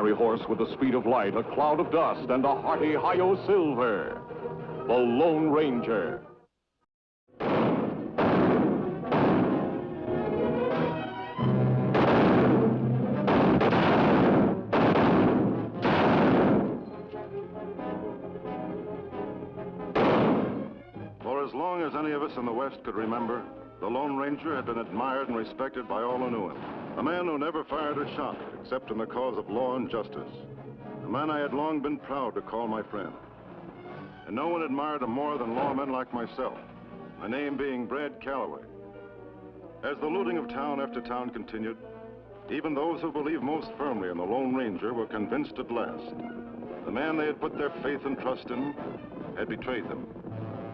ordinary horse with the speed of light, a cloud of dust, and a hearty hi-yo silver. The Lone Ranger. For as long as any of us in the West could remember, the Lone Ranger had been admired and respected by all who knew him. A man who never fired a shot except in the cause of law and justice. A man I had long been proud to call my friend. And no one admired him more than lawmen like myself, my name being Brad Calloway. As the looting of town after town continued, even those who believed most firmly in the Lone Ranger were convinced at last. The man they had put their faith and trust in had betrayed them.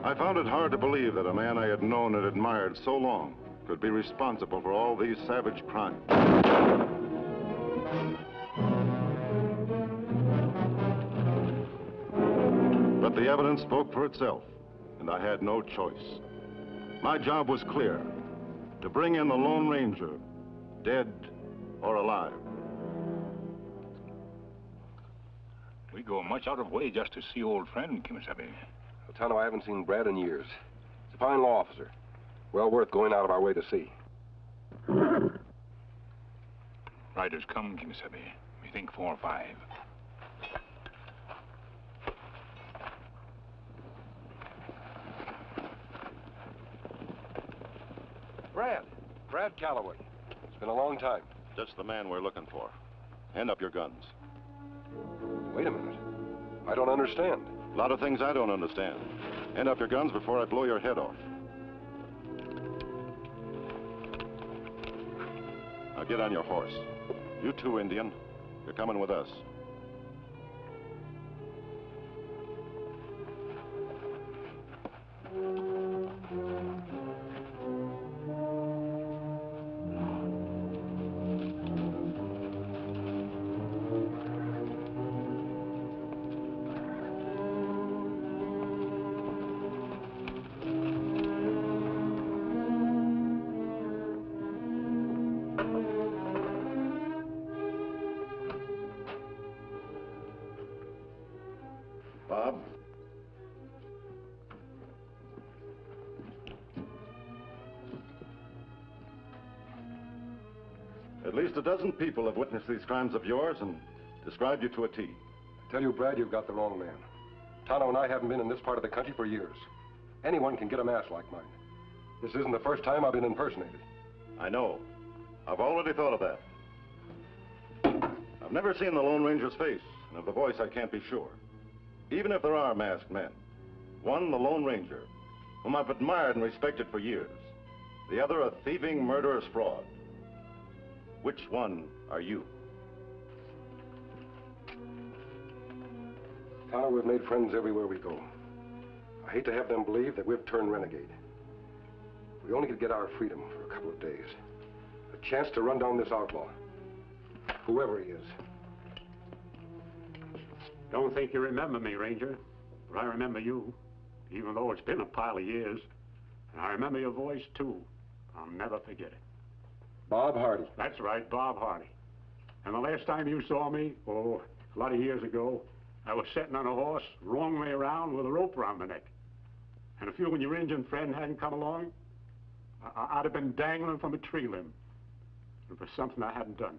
I found it hard to believe that a man I had known and admired so long could be responsible for all these savage crimes. But the evidence spoke for itself, and I had no choice. My job was clear, to bring in the Lone Ranger, dead or alive. We go much out of way just to see old friend, Kemo Sabe. Well, Tonto, I haven't seen Brad in years. He's a fine law officer. Well worth going out of our way to see. Riders come, Kemo Sabe. We think 4 or 5. Brad Calloway. It's been a long time. Just the man we're looking for. Hand up your guns. Wait a minute. I don't understand. A lot of things I don't understand. Hand up your guns before I blow your head off. Now get on your horse. You too, Indian. You're coming with us. Bob? At least a dozen people have witnessed these crimes of yours and described you to a T. I tell you, Brad, you've got the wrong man. Tonto and I haven't been in this part of the country for years. Anyone can get a mask like mine. This isn't the first time I've been impersonated. I know. I've already thought of that. I've never seen the Lone Ranger's face, and of the voice I can't be sure. Even if there are masked men. One, the Lone Ranger, whom I've admired and respected for years. The other, a thieving, murderous fraud. Which one are you? Tonto, we've made friends everywhere we go. I hate to have them believe that we've turned renegade. We only could get our freedom for a couple of days. A chance to run down this outlaw. Whoever he is. Don't think you remember me, Ranger, but I remember you, even though it's been a pile of years. And I remember your voice, too. I'll never forget it. Bob Hardy. That's right, Bob Hardy. And the last time you saw me, oh, a lot of years ago, I was sitting on a horse, wrong way around with a rope around my neck. And if you and your Indian friend hadn't come along, I'd have been dangling from a tree limb. And for something I hadn't done.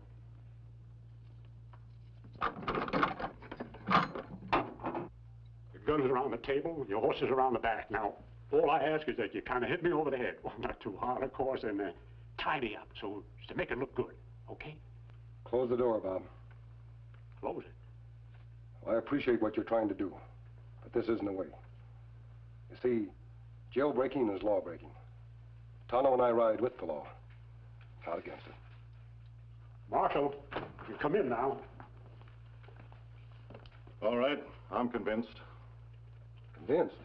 Your guns are on the table, your horse is around the back. Now, all I ask is that you kind of hit me over the head. Well, not too hard, of course, and tie me up so as to make it look good, okay? Close the door, Bob. Close it. Well, I appreciate what you're trying to do, but this isn't the way. You see, jailbreaking is law-breaking. Tonto and I ride with the law, not against it. Marshal, you come in now. All right, I'm convinced. Convinced?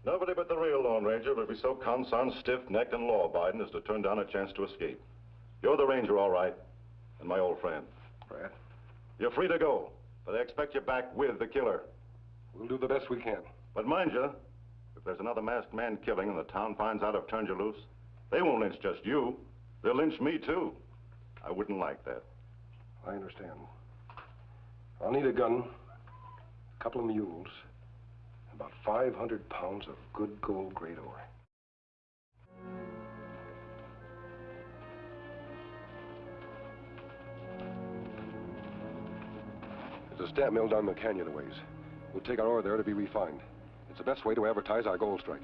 Nobody but the real Lone Ranger would be so conson, stiff-necked, and law-abiding as to turn down a chance to escape. You're the Ranger, all right, and my old friend. Brad? You're free to go, but I expect you back with the killer. We'll do the best we can. But mind you, if there's another masked man killing and the town finds out I've turned you loose, they won't lynch just you. They'll lynch me, too. I wouldn't like that. I understand. I'll need a gun, a couple of mules, about 500 pounds of good gold grade ore. There's a stamp mill down the canyon a ways. We'll take our ore there to be refined. It's the best way to advertise our gold strike.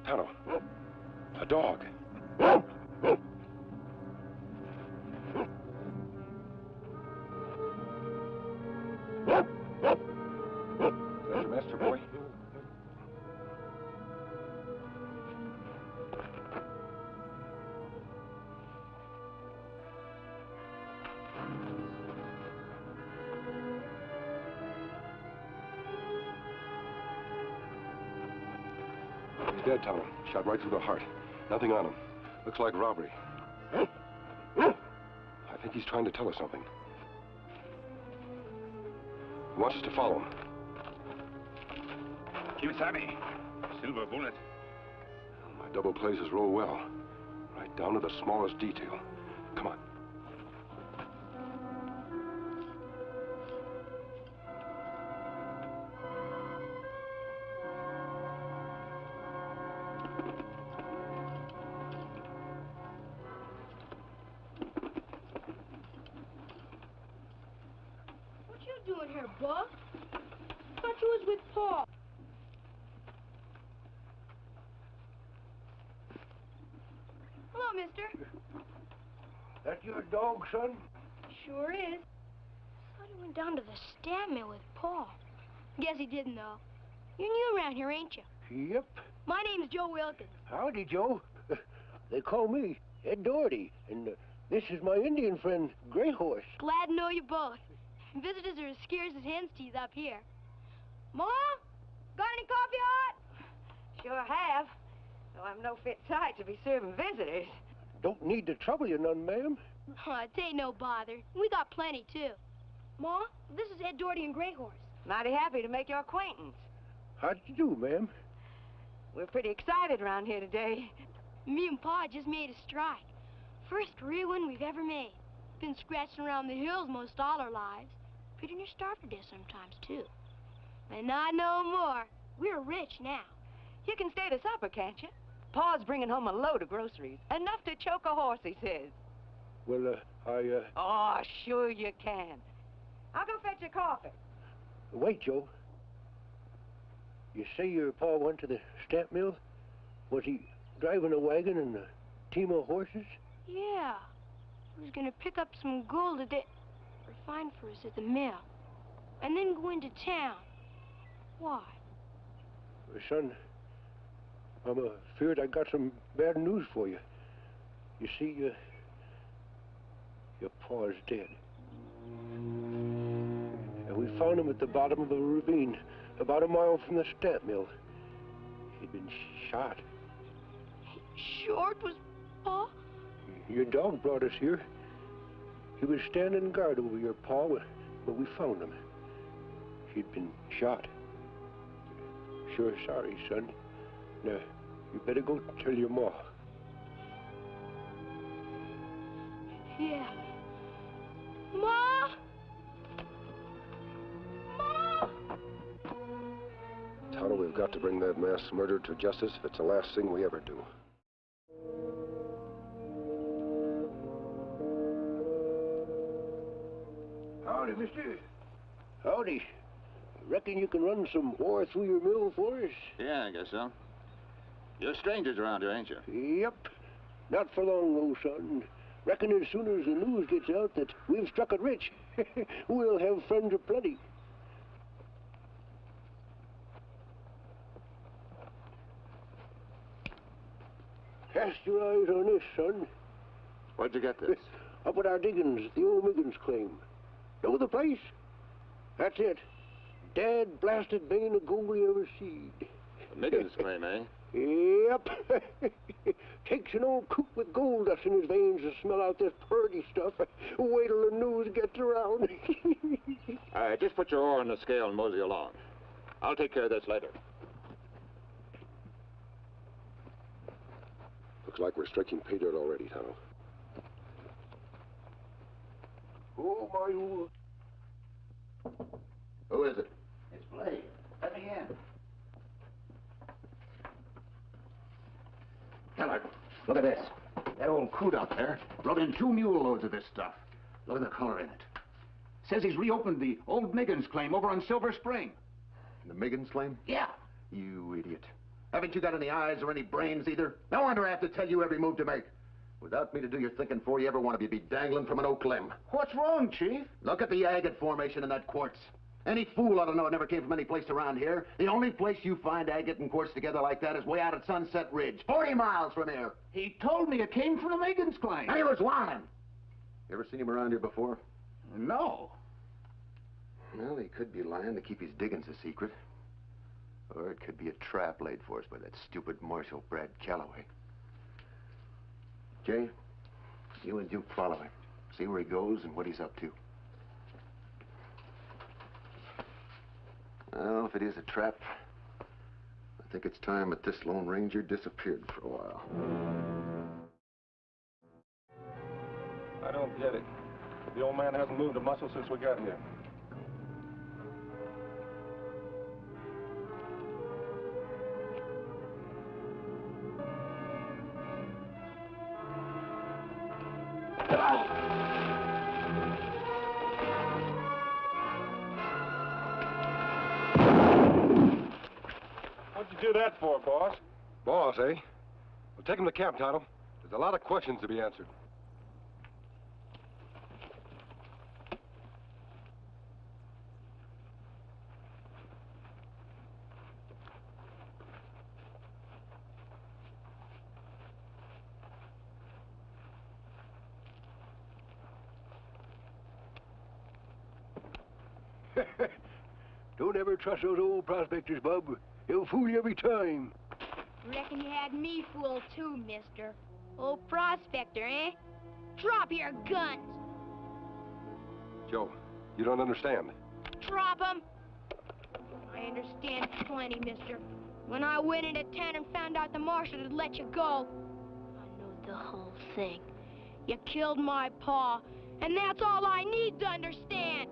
Tonto, a dog. Is that your master, boy? He's dead, Tonto. Shot right through the heart. Nothing on him. Looks like robbery. I think he's trying to tell us something. He wants us to follow him. Kemo Sabe. Silver bullet. My double places roll well. Right down to the smallest detail. Come on. What you doing here, Buck? Thought you was with Paul. Hello, mister. That your dog, son? Sure is. Thought he went down to the stamp mill with Paul. Guess he didn't, though. You're new around here, ain't you? Yep. My name's Joe Wilkins. Howdy, Joe. They call me Ed Doherty, and this is my Indian friend, Gray Horse. Glad to know you both. Visitors are as scarce as hen's teeth up here. Ma? Got any coffee hot? Sure have. Though I'm no fit sight to be serving visitors. Don't need to trouble you none, ma'am. Oh, it ain't no bother. We got plenty, too. Ma, this is Ed Doherty and Gray Horse. Mighty happy to make your acquaintance. How'd you do, ma'am? We're pretty excited around here today. Me and Pa just made a strike. First real one we've ever made. Been scratching around the hills most all our lives. Pretty near starved to death sometimes, too. And I know more. We're rich now. You can stay to supper, can't you? Pa's bringing home a load of groceries. Enough to choke a horse, he says. Well, Oh, sure you can. I'll go fetch your coffee. Wait, Joe. You say your pa went to the stamp mill? Was he driving a wagon and a team of horses? Yeah. He was gonna pick up some gold that they refined for us at the mill. And then go into town. Why? Son, I'm afraid I got some bad news for you. You see, your pa's dead. And we found him at the bottom of a ravine, about a mile from the stamp mill. He'd been shot. Short was Pa? Your dog brought us here. He was standing guard over your pa when we found him. He'd been shot. Sure sorry, son. Now, you better go tell your ma. Yeah. Ma! Ma! Tonto, we've got to bring that mass murderer to justice if it's the last thing we ever do. Howdy, mister. Howdy. Reckon you can run some ore through your mill for us? Yeah, I guess so. You're strangers around here, ain't you? Yep. Not for long, though, son. Reckon as soon as the news gets out that we've struck it rich, we'll have friends aplenty. Cast your eyes on this, son. Where'd you get this? Up at our diggings at the old Miggins claim. Know the place? That's it. Dad blasted vein of gold we ever seed. The Miggins claim, eh? Yep. Takes an old coot with gold dust in his veins to smell out this purty stuff. Wait till the news gets around. All right, just put your ore on the scale and mosey along. I'll take care of this later. Looks like we're striking pay dirt already, Tonto. Oh, my old... Who is it? It's Blade. Let me in. Keller, look at this. That old coot out there brought in 2 mule loads of this stuff. Look at the color in it. Says he's reopened the old Miggins claim over on Silver Spring. The Miggins claim? Yeah. You idiot. Haven't you got any eyes or any brains either? No wonder I have to tell you every move to make. Without me to do your thinking for you, every one of you be dangling from an oak limb. What's wrong, Chief? Look at the agate formation in that quartz. Any fool ought to know it never came from any place around here. The only place you find agate and quartz together like that is way out at Sunset Ridge, 40 miles from here. He told me it came from the Miggins claim. And he was lying. You ever seen him around here before? No. Well, he could be lying to keep his diggings a secret. Or it could be a trap laid for us by that stupid Marshal Brad Calloway. Jay, you and Duke follow him. See where he goes and what he's up to. Well, if it is a trap, I think it's time that this Lone Ranger disappeared for a while. I don't get it. The old man hasn't moved a muscle since we got here. What'd you do that for, boss? Boss, eh? Well, take him to camp, Tonto. There's a lot of questions to be answered. Don't ever trust those old prospectors, Bub. They'll fool you every time. Reckon you had me fooled too, mister. Old prospector, eh? Drop your guns. Joe, you don't understand. Drop 'em. I understand plenty, mister. When I went into town and found out the marshal had let you go, I know the whole thing. You killed my pa, and that's all I need to understand.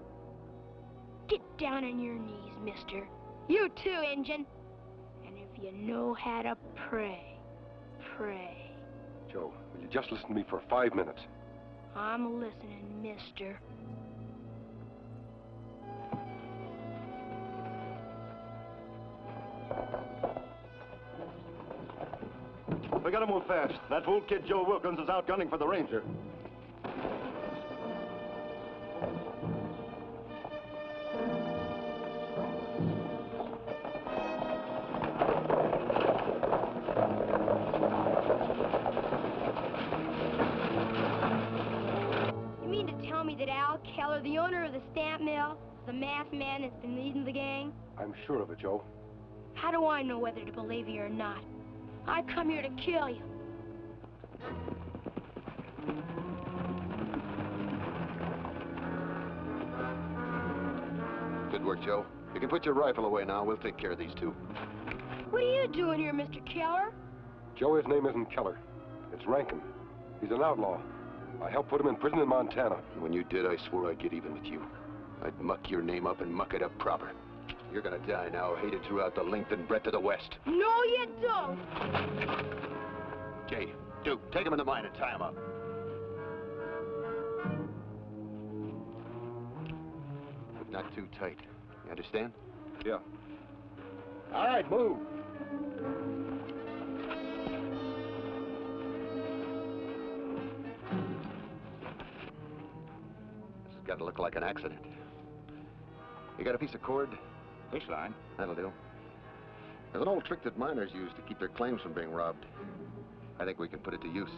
Get down on your knees, mister. You too, Injun. And if you know how to pray, pray. Joe, will you just listen to me for 5 minutes? I'm listening, mister. We gotta move fast. That fool kid Joe Wilkins is out gunning for the Ranger. The owner of the stamp mill, the masked man that's been leading the gang? I'm sure of it, Joe. How do I know whether to believe you or not? I come here to kill you. Good work, Joe. You can put your rifle away now. We'll take care of these two. What are you doing here, Mr. Keller? Joe, his name isn't Keller. It's Rankin. He's an outlaw. I helped put him in prison in Montana. When you did, I swore I'd get even with you. I'd muck your name up and muck it up proper. You're gonna die now, hated throughout the length and breadth of the West. No, you don't! Jay, Duke, take him in the mine and tie him up. But not too tight. You understand? Yeah. All right, move. Got to look like an accident. You got a piece of cord? Fish line. That'll do. There's an old trick that miners use to keep their claims from being robbed. I think we can put it to use.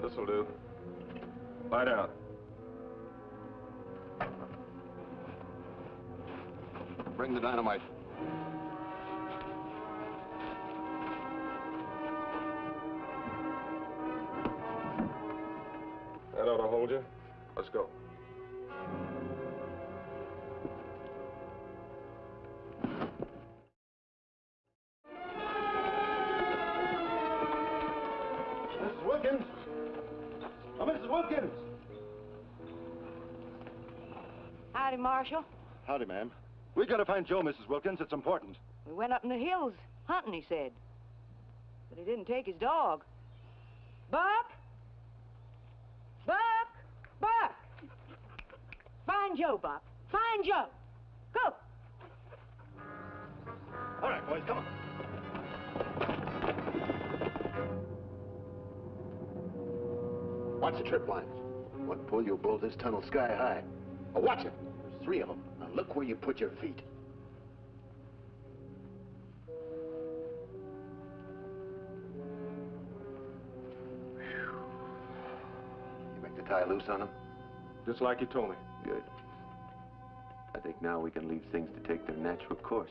This'll do. Lie down. Bring the dynamite. That ought to hold you. Let's go. Wilkins! Howdy, Marshal. Howdy, ma'am. We gotta find Joe, Mrs. Wilkins. It's important. We went up in the hills hunting, he said. But he didn't take his dog. Buck! Buck! Buck! Find Joe, Buck. Find Joe. Go! All right, boys, come on. Watch the trip lines. One pull, you'll blow this tunnel sky high. Oh, watch it. There's 3 of them. Now look where you put your feet. You make the tie loose on them? Just like you told me. Good. I think now we can leave things to take their natural course.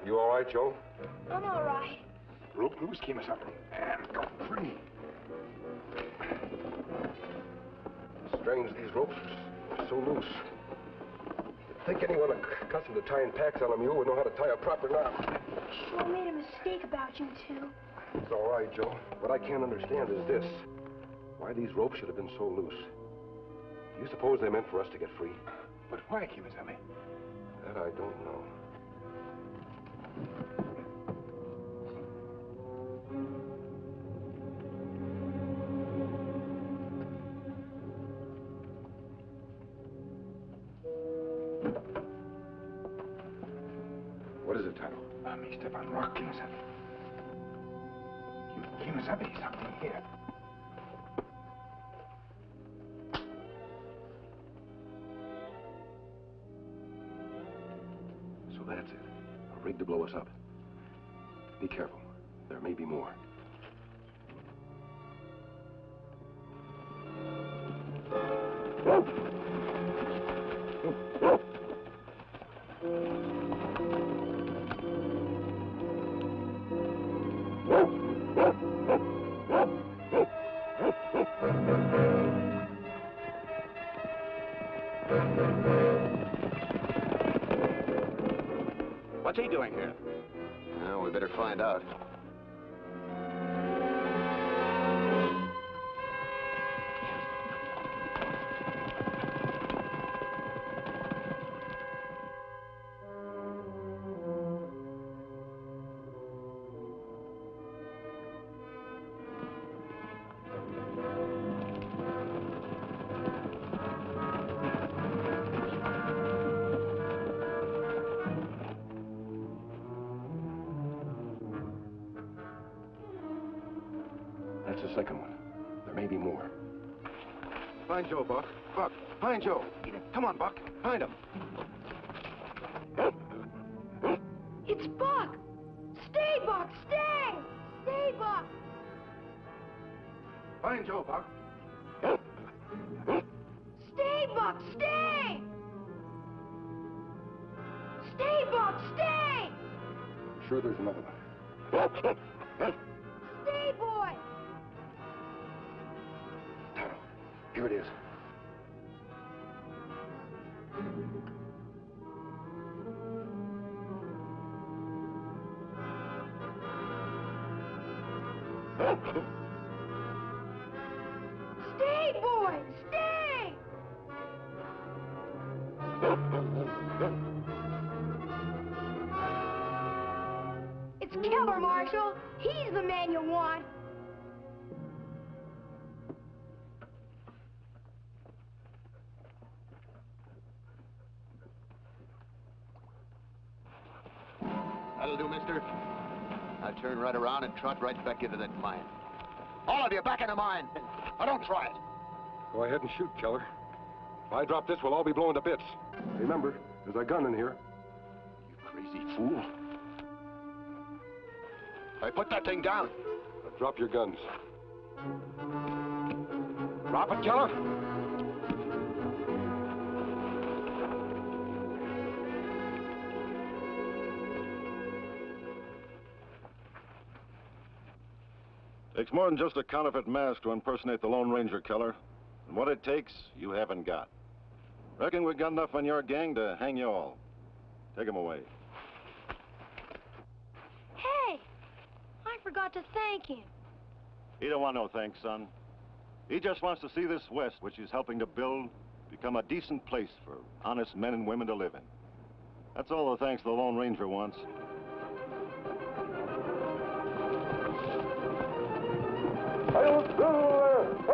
You all right, Joe? I'm all right. Rope loose, Kemo Sabe. And go free. Strange, these ropes are so loose. You'd think anyone accustomed to tying packs on a mule would know how to tie a proper knot. Sure made a mistake about you two. It's all right, Joe. What I can't understand is this. Why these ropes should have been so loose. Do you suppose they meant for us to get free? But why, Kemo Sabe? That I don't know. What is it, Tonto? Me step on rock, Kemo Sabe. Kemo Sabe, something here. So that's it. A rig to blow us up. Be careful. There may be more. What's he doing here? Well, we better find out. That's the second one. There may be more. Find Joe, Buck. Buck, find Joe. Come on, Buck. Find him. It's Buck! Stay, Buck! Stay! Stay, Buck! Find Joe, Buck. Stay, Buck! Stay! Stay, Buck! Stay! Sure there's another one. Stay, boy! Tonto, here it is. Stay, boy! Stay! It's Killer, Marshal. He's the man you want. That'll do, mister. Now turn right around and trot right back into that mine. All of you, back in the mine. Now don't try it. Go ahead and shoot, Keller. If I drop this, we'll all be blown to bits. Remember, there's a gun in here. You crazy fool. Hey, put that thing down. Drop your guns. Drop it, Keller. Takes more than just a counterfeit mask to impersonate the Lone Ranger, Keller. And what it takes, you haven't got. Reckon we've got enough on your gang to hang you all. Take him away. Hey, I forgot to thank him. He don't want no thanks, son. He just wants to see this West, which he's helping to build, become a decent place for honest men and women to live in. That's all the thanks the Lone Ranger wants. Silver!